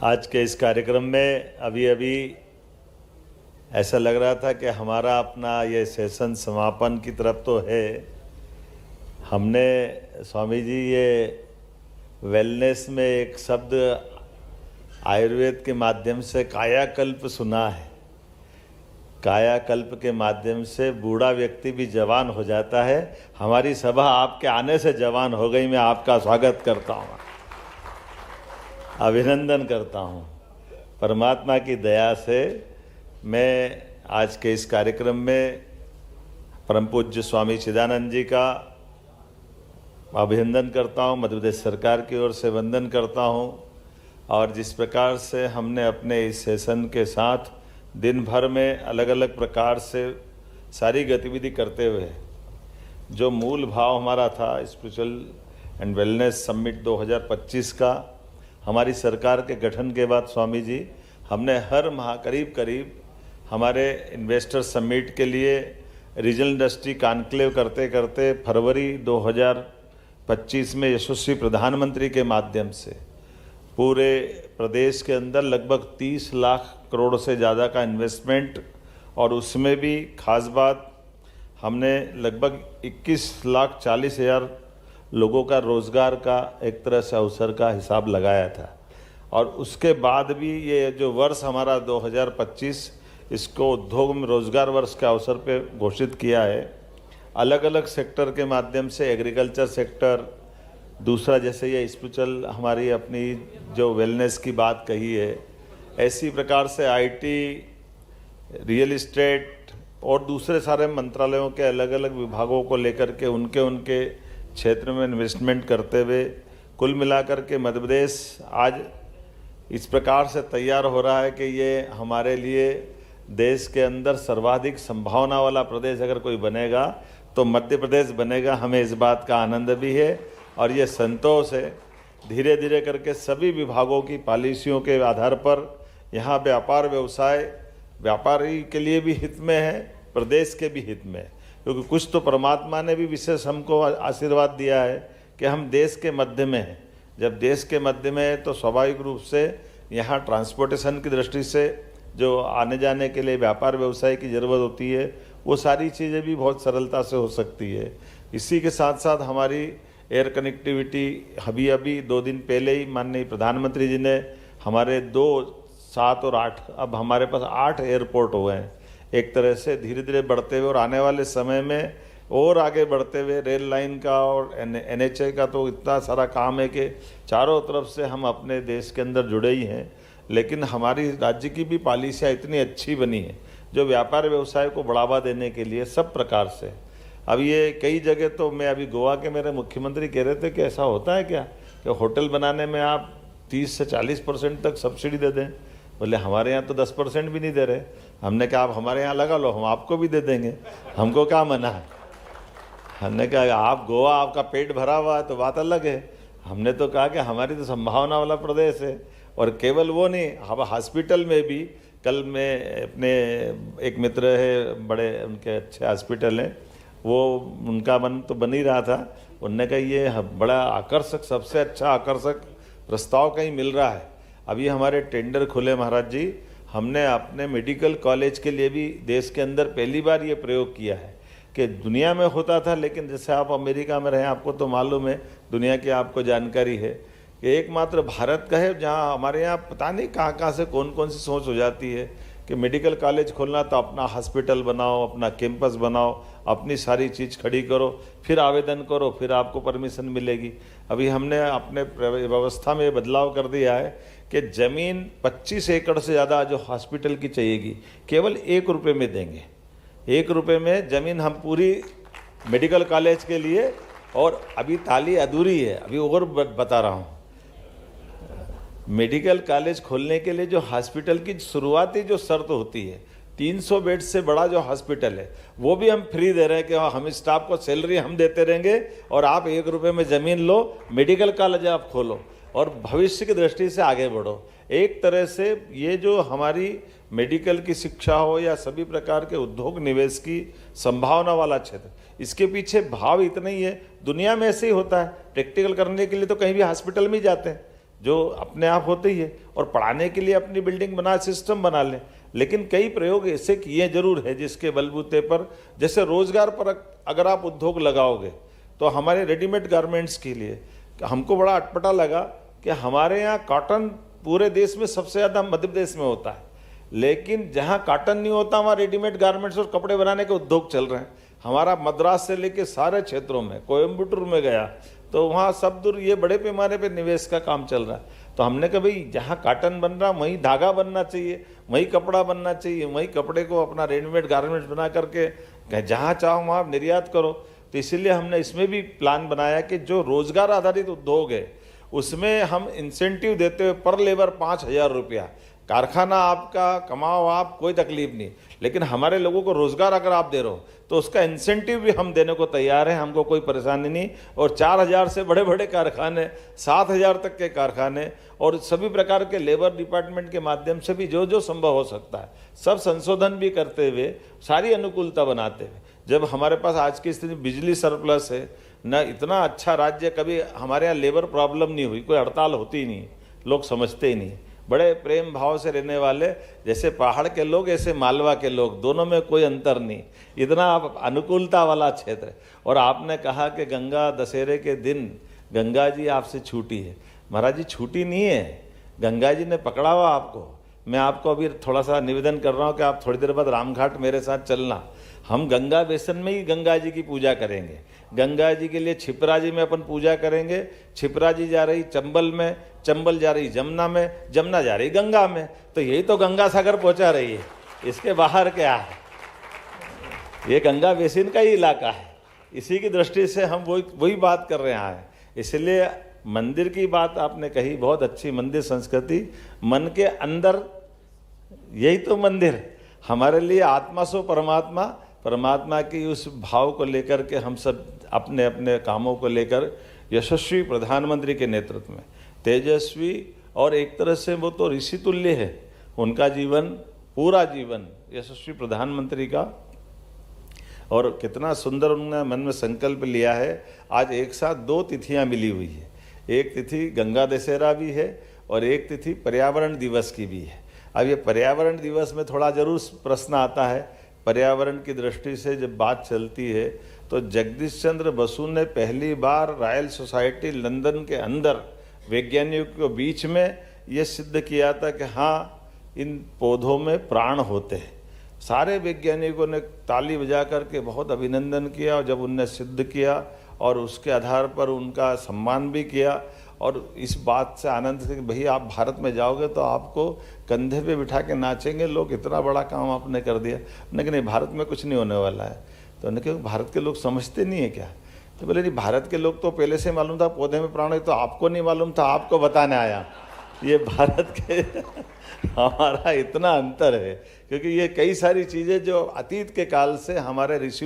आज के इस कार्यक्रम में अभी अभी ऐसा लग रहा था कि हमारा अपना ये सेशन समापन की तरफ तो है। हमने स्वामी जी ये वेलनेस में एक शब्द आयुर्वेद के माध्यम से कायाकल्प सुना है। कायाकल्प के माध्यम से बूढ़ा व्यक्ति भी जवान हो जाता है। हमारी सभा आपके आने से जवान हो गई। मैं आपका स्वागत करता हूँ, अभिनंदन करता हूँ। परमात्मा की दया से मैं आज के इस कार्यक्रम में परम पूज्य स्वामी चिदानंद जी का अभिनंदन करता हूँ, मध्य प्रदेश सरकार की ओर से वंदन करता हूँ। और जिस प्रकार से हमने अपने इस सेशन के साथ दिन भर में अलग अलग प्रकार से सारी गतिविधि करते हुए जो मूल भाव हमारा था स्पिरिचुअल एंड वेलनेस समिट 2025 का, हमारी सरकार के गठन के बाद स्वामी जी हमने हर माह करीब हमारे इन्वेस्टर समिट के लिए रीजनल इंडस्ट्री कॉन्क्लेव करते करते फरवरी 2025 में यशस्वी प्रधानमंत्री के माध्यम से पूरे प्रदेश के अंदर लगभग 30 लाख करोड़ से ज़्यादा का इन्वेस्टमेंट, और उसमें भी खास बात हमने लगभग 21,40,000 लोगों का रोज़गार का एक तरह से अवसर का हिसाब लगाया था। और उसके बाद भी ये जो वर्ष हमारा 2025 इसको उद्योग में रोज़गार वर्ष के अवसर पे घोषित किया है। अलग अलग सेक्टर के माध्यम से एग्रीकल्चर सेक्टर, दूसरा जैसे ये स्पिरिचुअल हमारी अपनी जो वेलनेस की बात कही है, ऐसी प्रकार से आईटी, रियल इस्टेट और दूसरे सारे मंत्रालयों के अलग अलग विभागों को लेकर के उनके क्षेत्र में इन्वेस्टमेंट करते हुए कुल मिलाकर के मध्य प्रदेश आज इस प्रकार से तैयार हो रहा है कि ये हमारे लिए देश के अंदर सर्वाधिक संभावना वाला प्रदेश अगर कोई बनेगा तो मध्य प्रदेश बनेगा। हमें इस बात का आनंद भी है और ये संतोष है। धीरे धीरे करके सभी विभागों की पॉलिसियों के आधार पर यहाँ व्यापार व्यवसाय व्यापारी के लिए भी हित में है, प्रदेश के भी हित में है। क्योंकि कुछ तो परमात्मा ने भी विशेष हमको आशीर्वाद दिया है कि हम देश के मध्य में हैं। जब देश के मध्य में है तो स्वाभाविक रूप से यहाँ ट्रांसपोर्टेशन की दृष्टि से जो आने जाने के लिए व्यापार व्यवसाय की ज़रूरत होती है वो सारी चीज़ें भी बहुत सरलता से हो सकती है। इसी के साथ साथ हमारी एयर कनेक्टिविटी अभी 2 दिन पहले ही माननीय प्रधानमंत्री जी ने हमारे 2, 7 और 8 अब हमारे पास 8 एयरपोर्ट हो गए हैं। एक तरह से धीरे धीरे बढ़ते हुए और आने वाले समय में और आगे बढ़ते हुए रेल लाइन का और NHA का तो इतना सारा काम है कि चारों तरफ से हम अपने देश के अंदर जुड़े ही हैं। लेकिन हमारी राज्य की भी पॉलिसियाँ इतनी अच्छी बनी है जो व्यापार व्यवसाय को बढ़ावा देने के लिए सब प्रकार से। अब ये कई जगह तो मैं अभी गोवा के मेरे मुख्यमंत्री कह रहे थे कि ऐसा होता है क्या कि होटल बनाने में आप 30 से 40% तक सब्सिडी दे दें। बोले हमारे यहाँ तो 10% भी नहीं दे रहे। हमने कहा आप हमारे यहाँ लगा लो, हम आपको भी दे देंगे, हमको क्या मना है। हमने कहा आप गोवा आपका पेट भरा हुआ है तो बात अलग है। हमने तो कहा कि हमारी तो संभावना वाला प्रदेश है। और केवल वो नहीं, अब हॉस्पिटल में भी कल मैं अपने एक मित्र है, बड़े उनके अच्छे हॉस्पिटल हैं, वो उनका मन तो बन ही रहा था। उनने कहा ये बड़ा आकर्षक, सबसे अच्छा आकर्षक प्रस्ताव कहीं मिल रहा है। अभी हमारे टेंडर खुले महाराज जी। हमने अपने मेडिकल कॉलेज के लिए भी देश के अंदर पहली बार ये प्रयोग किया है कि दुनिया में होता था, लेकिन जैसे आप अमेरिका में रहे आपको तो मालूम है, दुनिया की आपको जानकारी है कि एकमात्र भारत का है जहाँ हमारे यहाँ पता नहीं कहाँ से कौन सी सोच हो जाती है कि मेडिकल कॉलेज खोलना तो अपना हॉस्पिटल बनाओ, अपना कैंपस बनाओ, अपनी सारी चीज़ खड़ी करो, फिर आवेदन करो, फिर आपको परमिशन मिलेगी। अभी हमने अपने व्यवस्था में बदलाव कर दिया है कि ज़मीन 25 एकड़ से ज़्यादा जो हॉस्पिटल की चाहिएगी केवल 1 रुपये में देंगे। 1 रुपये में ज़मीन हम पूरी मेडिकल कॉलेज के लिए। और अभी ताली अधूरी है, अभी और बता रहा हूँ। मेडिकल कॉलेज खोलने के लिए जो हॉस्पिटल की शुरुआती जो शर्त होती है, 300 बेड से बड़ा जो हॉस्पिटल है वो भी हम फ्री दे रहे हैं कि हम स्टाफ को सैलरी हम देते रहेंगे और आप 1 रुपये में ज़मीन लो, मेडिकल कॉलेज आप खोलो और भविष्य की दृष्टि से आगे बढ़ो। एक तरह से ये जो हमारी मेडिकल की शिक्षा हो या सभी प्रकार के उद्योग निवेश की संभावना वाला क्षेत्र, इसके पीछे भाव इतना ही है। दुनिया में ऐसे ही होता है, प्रैक्टिकल करने के लिए तो कहीं भी हॉस्पिटल में ही जाते हैं। जो अपने आप होते ही है, और पढ़ाने के लिए अपनी बिल्डिंग बना, सिस्टम बना लें। लेकिन कई प्रयोग ऐसे किए जरूर है जिसके बलबूते पर, जैसे रोजगार पर अगर आप उद्योग लगाओगे तो हमारे रेडीमेड गारमेंट्स के लिए हमको बड़ा अटपटा लगा कि हमारे यहाँ कॉटन पूरे देश में सबसे ज़्यादा मध्य प्रदेश में होता है, लेकिन जहाँ कॉटन नहीं होता वहाँ रेडीमेड गारमेंट्स और कपड़े बनाने के उद्योग चल रहे हैं। हमारा मद्रास से लेके सारे क्षेत्रों में, कोयम्बटूर में गया तो वहाँ सब दूर ये बड़े पैमाने पे निवेश का काम चल रहा है। तो हमने कहा भाई जहाँ कॉटन बन रहा वहीं धागा बनना चाहिए, वहीं कपड़ा बनना चाहिए, वहीं कपड़े को अपना रेडीमेड गारमेंट्स बना करके जहाँ चाहो वहाँ निर्यात करो। तो इसीलिए हमने इसमें भी प्लान बनाया कि जो रोजगार आधारित उद्योग है उसमें हम इंसेंटिव देते हुए पर लेबर 5,000 रुपया, कारखाना आपका, कमाओ आप, कोई तकलीफ नहीं, लेकिन हमारे लोगों को रोजगार अगर आप दे रहे हो तो उसका इंसेंटिव भी हम देने को तैयार हैं, हमको कोई परेशानी नहीं। और 4,000 से बड़े बड़े कारखाने, 7,000 तक के कारखाने, और सभी प्रकार के लेबर डिपार्टमेंट के माध्यम से भी जो जो संभव हो सकता है सब संशोधन भी करते हुए, सारी अनुकूलता बनाते हुए। जब हमारे पास आज की स्थिति बिजली सरप्लस है न, इतना अच्छा राज्य, कभी हमारे यहाँ लेबर प्रॉब्लम नहीं हुई, कोई हड़ताल होती ही नहीं, लोग समझते ही नहीं, बड़े प्रेम भाव से रहने वाले, जैसे पहाड़ के लोग ऐसे मालवा के लोग, दोनों में कोई अंतर नहीं, इतना अनुकूलता वाला क्षेत्र है। और आपने कहा कि गंगा दशहरे के दिन गंगा जी आपसे छूटी है। महाराज जी छूटी नहीं है, गंगा जी ने पकड़ा हुआ आपको। मैं आपको अभी थोड़ा सा निवेदन कर रहा हूँ कि आप थोड़ी देर बाद रामघाट मेरे साथ चलना, हम गंगा बेसन में ही गंगा जी की पूजा करेंगे। गंगा जी के लिए छिपरा जी में अपन पूजा करेंगे, छिपरा जी जा रही चंबल में, चंबल जा रही जमुना में, जमुना जा रही गंगा में, तो यही तो गंगा सागर पहुंचा रही है, इसके बाहर क्या है? ये गंगा बेसिन का ही इलाका है। इसी की दृष्टि से हम वही बात कर रहे हैं। इसलिए मंदिर की बात आपने कही, बहुत अच्छी मंदिर संस्कृति, मन के अंदर यही तो मंदिर हमारे लिए, आत्मा सो परमात्मा, परमात्मा की उस भाव को लेकर के हम सब अपने अपने कामों को लेकर यशस्वी प्रधानमंत्री के नेतृत्व में, तेजस्वी, और एक तरह से वो तो ऋषि तुल्य है, उनका जीवन, पूरा जीवन यशस्वी प्रधानमंत्री का, और कितना सुंदर उन्होंने मन में संकल्प लिया है। आज एक साथ 2 तिथियां मिली हुई है, एक तिथि गंगा दशहरा भी है और एक तिथि पर्यावरण दिवस की भी है। अब ये पर्यावरण दिवस में थोड़ा जरूर प्रश्न आता है, पर्यावरण की दृष्टि से जब बात चलती है तो जगदीश चंद्र बसु ने पहली बार रॉयल सोसाइटी लंदन के अंदर वैज्ञानिकों के बीच में ये सिद्ध किया था कि हाँ, इन पौधों में प्राण होते हैं। सारे वैज्ञानिकों ने ताली बजा करके बहुत अभिनंदन किया, और जब उनने सिद्ध किया और उसके आधार पर उनका सम्मान भी किया, और इस बात से आनंद से कि भाई आप भारत में जाओगे तो आपको कंधे पे बिठा के नाचेंगे लोग, इतना बड़ा काम आपने कर दिया। उन्होंने कहा नहीं, भारत में कुछ नहीं होने वाला है। तो उन्होंने कहा भारत के लोग समझते नहीं है क्या? तो बोले नहीं, भारत के लोग तो पहले से मालूम था पौधे में प्राण है, तो आपको नहीं मालूम था, आपको बताने आया। ये भारत के हमारा इतना अंतर है, क्योंकि ये कई सारी चीज़ें जो अतीत के काल से हमारे ऋषि